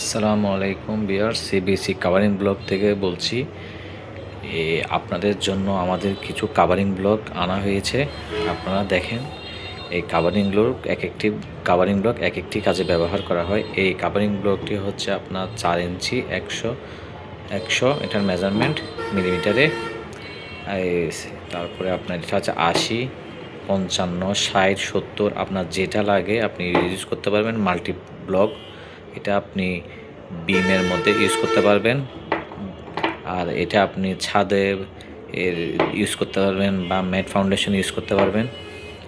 আসসালামু আলাইকুম viewers, CBC covering blog থেকে বলছি। আপনাদের জন্য আমাদের কিছু কাভারিং ব্লগ আনা হয়েছে। আপনারা দেখেন, এই কাভারিং ব্লগ এক একটি কাজে ব্যবহার করা হয়। এই কাভারিং ব্লগটি হচ্ছে আপনার 4 ইঞ্চি 100 এটার মেজারমেন্ট মিলিমিটারে। তারপরে আপনার এটা হচ্ছে 80, 55, 60, 70 আপনার যেটা লাগে আপনি ইউজ করতে পারবেন। মাল্টি ব্লক, এটা আপনি বিমের মধ্যে ইউজ করতে পারবেন, আর এটা আপনি ছাদে ইউজ করতে পারবেন বা ম্যাট ফাউন্ডেশন ইউজ করতে পারবেন।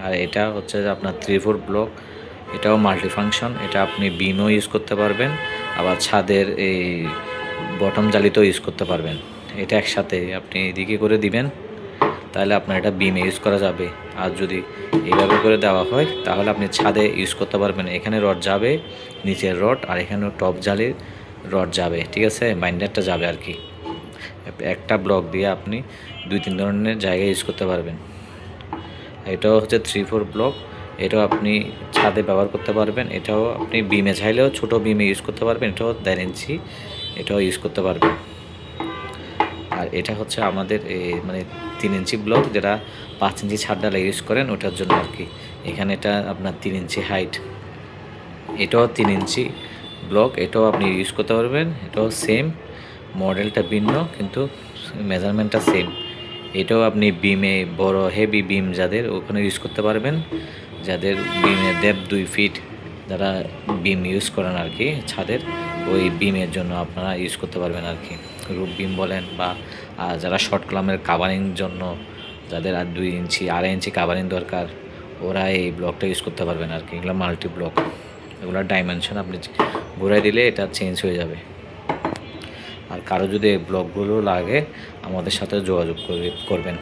আর এটা হচ্ছে যে আপনার 3/4 ব্লক, এটাও মাল্টি ফাংশন, এটা আপনি বিমও ইউজ করতে পারবেন, আবার ছাদের এই বটম জালিতেও ইউজ করতে পারবেন। এটা একসাথে আপনি এদিকে করে দিবেন, তাহলে আপনার এটা বিমে ইউজ করা যাবে। আর যদি এইভাবে করে দেওয়া হয় তাহলে আপনি ছাদে ইউজ করতে পারবেন। এখানে রড যাবে, নিচের রড, আর এখানেও টপ জালির রড যাবে, ঠিক আছে, বাইন্ডারটা যাবে আর কি। একটা ব্লক দিয়ে আপনি 2-3 ধরনের জায়গায় ইউজ করতে পারবেন। এটাও হচ্ছে 3/4 ব্লক, এটাও আপনি ছাদে ব্যবহার করতে পারবেন। এটাও আপনি বিমে চাইলেও ছোটো বিমে ইউজ করতে পারবেন। এটাও 1.5 ইঞ্চি, এটাও ইউজ করতে পারবেন। আর এটা হচ্ছে আমাদের মানে 3 ইঞ্চি ব্লক, যেটা 5 ইঞ্চি ছাদ ডালা ইউজ করেন ওটার জন্য আর কি। এখানে এটা আপনার 3 ইঞ্চি হাইট, এটাও 3 ইঞ্চি ব্লক, এটাও আপনি ইউজ করতে পারবেন। এটাও সেম, মডেলটা ভিন্ন কিন্তু মেজারমেন্টটা সেম। এটাও আপনি বিমে বড় হেভি বিম যাদের ওখানে ইউজ করতে পারবেন, যাদের বিমের ডেপথ 2 ফিট, যারা বিম ইউজ করেন আর কি ছাদের, ওই বিমের জন্য আপনারা ইউজ করতে পারবেন আর কি। রুফ বিম বলেন বা যারা শর্ট কলামের কাভারিং জন্য, যাদের আর 2 ইঞ্চি 2.5 ইঞ্চি কাভারিং দরকার, ওরা এই ব্লকটা ইউজ করতে পারবেন আর কি। এগুলো মাল্টি ব্লক, এগুলোর ডাইমেনশন আপনি ঘুরাই দিলে এটা চেঞ্জ হয়ে যাবে। আর কারো যদি এই ব্লকগুলো লাগে আমাদের সাথে যোগাযোগ করবেন।